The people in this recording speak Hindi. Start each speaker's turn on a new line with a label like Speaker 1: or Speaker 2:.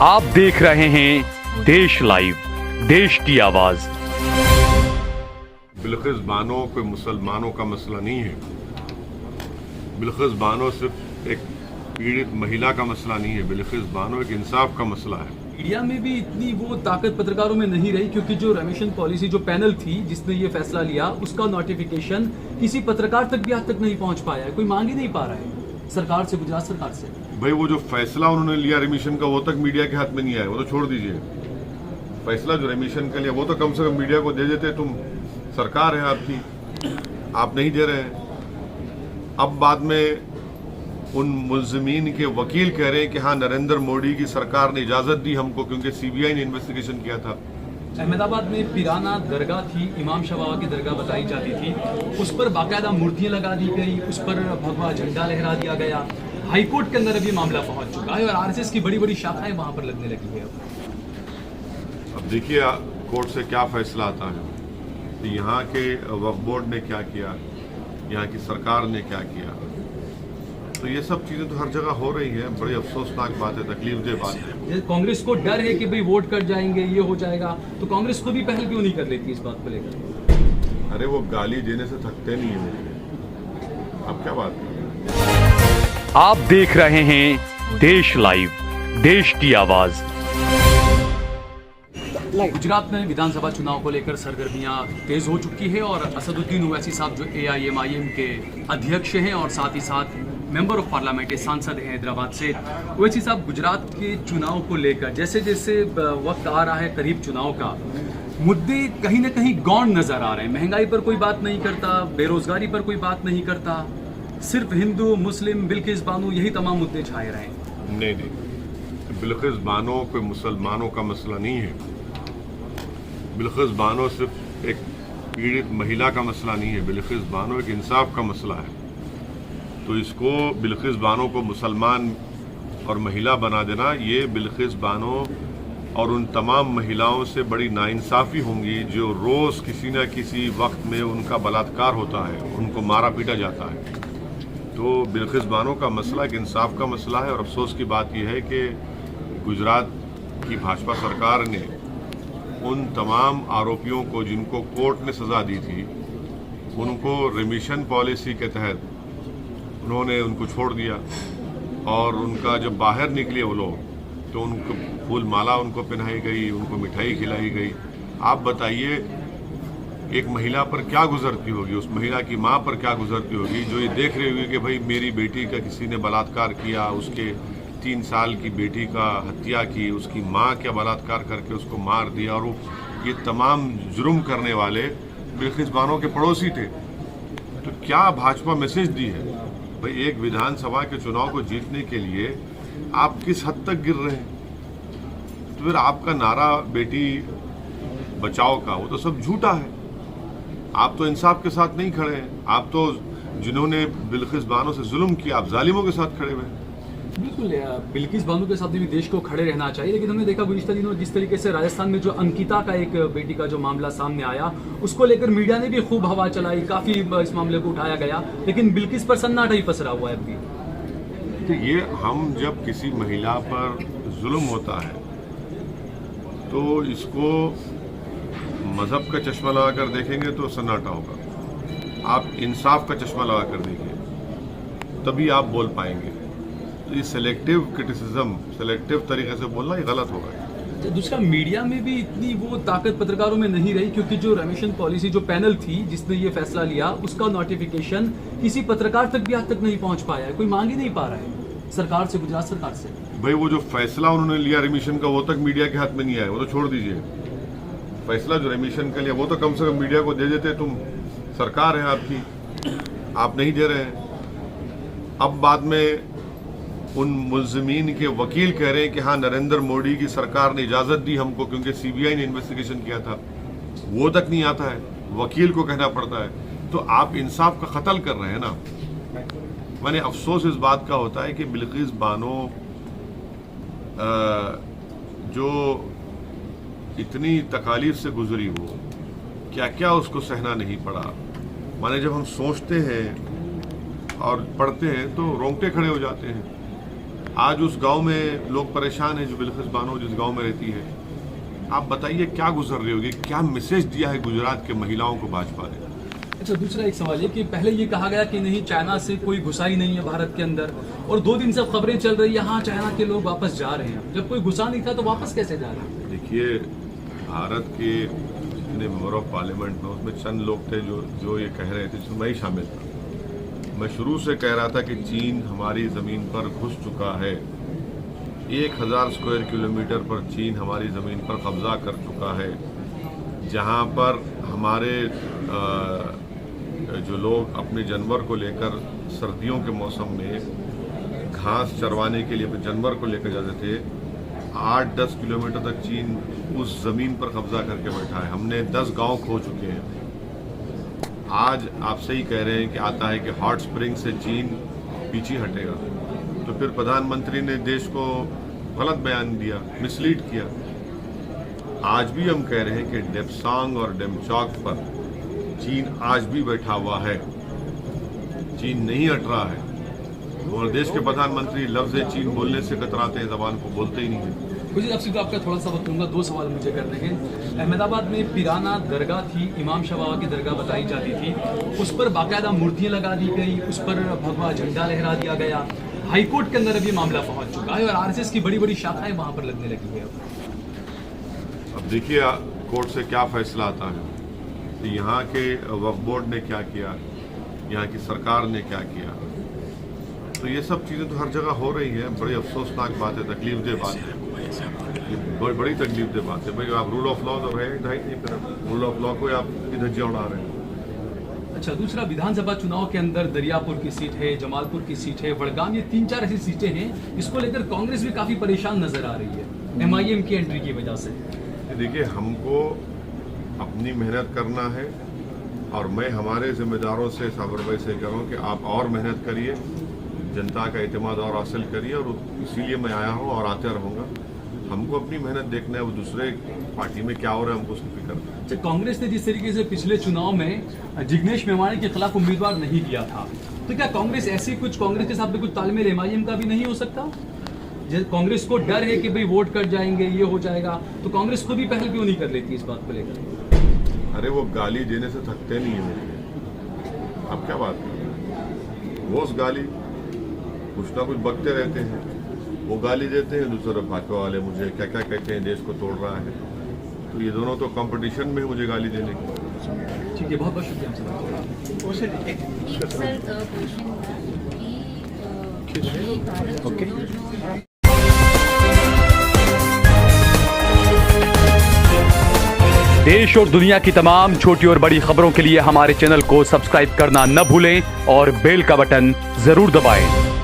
Speaker 1: आप देख रहे हैं देश लाइव, देश की आवाज।
Speaker 2: बिल्किस बानो कोई मुसलमानों का मसला नहीं है। बिल्किस बानो सिर्फ एक पीड़ित महिला का मसला नहीं है। बिल्किस बानो एक इंसाफ का मसला है।
Speaker 3: मीडिया में भी इतनी वो ताकत पत्रकारों में नहीं रही, क्योंकि जो रेमिशन पॉलिसी जो पैनल थी जिसने ये फैसला लिया, उसका नोटिफिकेशन किसी पत्रकार तक भी आज तक नहीं पहुंच पाया है। कोई मांग ही नहीं पा रहा है सरकार से, गुजरात सरकार से।
Speaker 2: भाई वो जो फैसला उन्होंने लिया रेमिशन का, वो तक मीडिया के हाथ में नहीं आया। वो तो छोड़ दीजिए, फैसला जो रेमिशन का लिया वो तो कम से कम मीडिया को दे देते। तुम सरकार है आपकी, आप नहीं दे रहे हैं। अब बाद में उन मुल्ज़िमीन के वकील कह रहे हैं कि हाँ, नरेंद्र मोदी की सरकार ने इजाज़त दी हमको, क्योंकि सीबीआई ने इन्वेस्टिगेशन किया था।
Speaker 3: अहमदाबाद में पिराना दरगाह थी, इमाम शबावा की दरगाह बताई जाती थी, उस पर बाकायदा मूर्तियां लगा दी गई, उस पर भगवा झंडा लहरा दिया गया। हाईकोर्ट के अंदर अभी मामला पहुंच चुका है और आरएसएस की बड़ी बड़ी शाखाएं वहां पर लगने लगी है।
Speaker 2: अब देखिए कोर्ट से क्या फैसला आता है, कि यहाँ के वक्फ बोर्ड ने क्या किया, यहाँ की सरकार ने क्या किया। तो ये सब चीज़ें तो हर जगह हो रही है। बड़ी अफसोसनाक बात है, तकलीफदेह बात है।
Speaker 3: कांग्रेस को डर है कि भाई वोट कट जाएंगे, ये हो जाएगा, तो कांग्रेस को भी पहल क्यों नहीं कर लेती इस बात को लेकर?
Speaker 2: अरे वो गाली देने से थकते नहीं है। अब क्या बात है?
Speaker 1: आप देख रहे हैं देश लाइव, देश की आवाज।
Speaker 3: गुजरात में विधानसभा चुनाव को लेकर सरगर्मियां तेज हो चुकी है और असदुद्दीन ओवैसी साहब जो AIMIM के अध्यक्ष हैं और साथ ही साथ मेंबर ऑफ पार्लियामेंट सांसद हैं हैदराबाद से, ओवैसी साहब गुजरात के चुनाव को लेकर जैसे जैसे वक्त आ रहा है करीब चुनाव का, मुद्दे कहीं ना कहीं गौण नजर आ रहे हैं। महंगाई पर कोई बात नहीं करता, बेरोजगारी पर कोई बात नहीं करता, सिर्फ हिंदू मुस्लिम बिल्किस बानो यही तमाम मुद्दे छाए रहे हैं।
Speaker 2: नहीं, बिल्किस बानो कोई मुसलमानों का मसला नहीं है। बिल्किस बानो सिर्फ एक पीड़ित महिला का मसला नहीं है। बिल्किस बानो एक इंसाफ का मसला है। तो इसको बिल्किस बानो को मुसलमान और महिला बना देना, ये बिल्किस बानो और उन तमाम महिलाओं से बड़ी नाइंसाफ़ी होंगी जो रोज़ किसी न किसी वक्त में उनका बलात्कार होता है, उनको मारा पीटा जाता है। तो बिल्किस बानो का मसला एक इंसाफ का मसला है। और अफसोस की बात यह है कि गुजरात की भाजपा सरकार ने उन तमाम आरोपियों को जिनको कोर्ट ने सज़ा दी थी, उनको रेमिशन पॉलिसी के तहत उन्होंने उनको छोड़ दिया। और उनका जब बाहर निकले वो लोग, तो उनको फूल माला उनको पहनाई गई, उनको मिठाई खिलाई गई। आप बताइए एक महिला पर क्या गुजरती होगी, उस महिला की माँ पर क्या गुजरती होगी, जो ये देख रही होगी कि भाई मेरी बेटी का किसी ने बलात्कार किया, उसके 3 साल की बेटी का हत्या की, उसकी माँ क्या बलात्कार करके उसको मार दिया। और ये तमाम जुर्म करने वाले बिल्किस बानो के पड़ोसी थे। तो क्या भाजपा मैसेज दी है? भाई एक विधानसभा के चुनाव को जीतने के लिए आप किस हद तक गिर रहे हैं? तो फिर आपका नारा बेटी बचाओ का, वो तो सब झूठा है। आप तो इंसाफ के साथ नहीं खड़े हैं। आप तो जिन्होंने बिल्किस बानो से जुल्म किया, आप जालिमों के साथ खड़े हुए हैं।
Speaker 3: बिल्कुल, बिल्किस बानो के साथ भी देश को खड़े रहना चाहिए, लेकिन हमने देखा गुज़िश्ता दिनों जिस तरीके से राजस्थान में जो अंकिता का एक बेटी का जो मामला सामने आया, उसको लेकर मीडिया ने भी खूब हवा चलाई, काफ़ी इस मामले को उठाया गया, लेकिन बिल्किस पर सन्नाटा ही पसरा हुआ है अभी।
Speaker 2: तो ये हम जब किसी महिला पर जुल्म होता है तो इसको मज़हब का चश्मा लगाकर देखेंगे तो सन्नाटा होगा। आप इंसाफ का चश्मा लगाकर देखिए, तभी आप बोल पाएंगे। तो ये सेलेक्टिव क्रिटिसिज्म, सेलेक्टिव तरीके से बोलना ये गलत होगा।
Speaker 3: दूसरा, मीडिया में भी इतनी वो ताकत पत्रकारों में नहीं रही, क्योंकि जो रेमिशन पॉलिसी जो पैनल थी जिसने ये फैसला लिया, उसका नोटिफिकेशन किसी पत्रकार तक भी आज तक नहीं पहुंच पाया है। कोई मांग ही नहीं पा रहा है सरकार से, गुजरात सरकार से।
Speaker 2: भाई वो जो फैसला उन्होंने लिया रेमिशन का, वो तक मीडिया के हाथ में नहीं आया। वो तो छोड़ दीजिए, फैसला जो रेमिशन का लिया वो तो कम से कम मीडिया को दे देते। तुम सरकार है आपकी, आप नहीं दे रहे हैं। अब बाद में उन मुल्ज़िमीन के वकील कह रहे हैं कि हाँ, नरेंद्र मोदी की सरकार ने इजाज़त दी हमको, क्योंकि सीबीआई ने इन्वेस्टिगेशन किया था। वो तक नहीं आता है, वकील को कहना पड़ता है। तो आप इंसाफ का कत्ल कर रहे हैं ना। मैंने अफसोस इस बात का होता है कि बिल्किस बानो जो इतनी तकालीफ से गुजरी हो, क्या क्या उसको सहना नहीं पड़ा। माने जब हम सोचते हैं और पढ़ते हैं तो रोंगटे खड़े हो जाते हैं। आज उस गांव में लोग परेशान हैं, जो बिल्किस बानो जिस गांव में रहती है। आप बताइए क्या गुजर रही होगी, क्या मैसेज दिया है गुजरात के महिलाओं को भाजपा ने?
Speaker 3: अच्छा, दूसरा एक सवाल है कि पहले ये कहा गया कि नहीं, चाइना से कोई घुसा ही नहीं है भारत के अंदर, और 2 दिन से खबरें चल रही है हाँ चाइना के लोग वापस जा रहे हैं। जब कोई घुसा नहीं था तो वापस कैसे जा रहे हैं?
Speaker 2: देखिए, भारत के जितने मेंबर ऑफ पार्लियामेंट में उसमें चंद लोग थे जो ये कह रहे थे, जिसमें मैं ही शामिल था। मैं शुरू से कह रहा था कि चीन हमारी ज़मीन पर घुस चुका है। 1000 स्क्वायर किलोमीटर पर चीन हमारी ज़मीन पर कब्जा कर चुका है, जहाँ पर हमारे जो लोग अपने जानवर को लेकर सर्दियों के मौसम में घास चरवाने के लिए अपने जानवर को लेकर जाते थे, 8-10 किलोमीटर तक चीन उस ज़मीन पर कब्जा करके बैठा है। हमने 10 गांव खो चुके हैं। आज आप सही कह रहे हैं कि आता है कि हॉट स्प्रिंग से चीन पीछे हटेगा, तो फिर प्रधानमंत्री ने देश को गलत बयान दिया, मिसलीड किया। आज भी हम कह रहे हैं कि डेप्सांग और डेमचौक पर चीन आज भी बैठा हुआ है, चीन नहीं हट रहा है। और देश के प्रधानमंत्री लफ्ज़ चीन बोलने से कतराते हैं, जबान को बोलते ही नहीं है।
Speaker 3: मुझे आपसे तो आपका थोड़ा सा वक्त लूँगा, 2 सवाल मुझे करने हैं। अहमदाबाद में पिराना दरगाह थी, इमाम शाह बाबा की दरगाह बताई जाती थी, उस पर बाकायदा मूर्तियाँ लगा दी गई, उस पर भगवा झंडा लहरा दिया गया। हाईकोर्ट के अंदर अभी मामला पहुंच चुका है और आरएसएस की बड़ी बड़ी शाखाएं वहां पर लगने लगी है।
Speaker 2: अब देखिए कोर्ट से क्या फैसला आता है, तो यहाँ के वक्फ बोर्ड ने क्या किया, यहाँ की सरकार ने क्या किया, तो ये सब चीज़ें तो हर जगह हो रही है। बड़ी अफसोसनाक बात है, तकलीफदेह बात है, बड़ी तकलीफदेह बात है। भाई आप रूल ऑफ लॉ तो है नहीं, रूल ऑफ लॉ को आप धज्जियाँ उड़ा रहे हैं।
Speaker 3: अच्छा, दूसरा विधानसभा चुनाव के अंदर दरियापुर की सीट है, जमालपुर की सीट है, वडगाम, ये 3-4 ऐसी सीटें हैं। इसको लेकर कांग्रेस भी काफी परेशान नजर आ रही है एमआईएम की एंट्री की वजह से।
Speaker 2: देखिए, हमको अपनी मेहनत करना है और मैं हमारे जिम्मेदारों से साबर भाई से कह रहा हूँ कि आप और मेहनत करिए, जनता का एतमाद और हासिल करिए, और इसीलिए मैं आया हूँ और आते रहूँगा। हमको अपनी मेहनत देखना है, वो दूसरे पार्टी में क्या हो रहा है हमको उसकी फिक्र नहीं।
Speaker 3: अच्छा, कांग्रेस ने जिस तरीके से पिछले चुनाव में जिग्नेश मेवाणी के खिलाफ उम्मीदवार नहीं किया था, तो क्या कांग्रेस ऐसी कांग्रेस के साथ में कुछ तालमेल एमआईएम का भी नहीं हो सकता? कांग्रेस को डर है कि भाई वोट कट जाएंगे, ये हो जाएगा, तो कांग्रेस को भी पहल क्यों नहीं कर लेती इस बात को लेकर?
Speaker 2: अरे वो गाली देने से थकते नहीं है मुझे, आप क्या बात कर रहे हैं? वो उस गाली कुछ ना कुछ बकते रहते हैं, वो गाली देते हैं, दूसरे भाजपा वाले मुझे क्या क्या कहते हैं, देश को तोड़ रहा है। तो ये दोनों तो कंपटीशन में मुझे गाली देने की।
Speaker 3: ठीक है, बहुत बहुत शुक्रिया।
Speaker 1: देश और दुनिया की तमाम छोटी और बड़ी खबरों के लिए हमारे चैनल को सब्सक्राइब करना न भूलें और बेल का बटन जरूर दबाएं।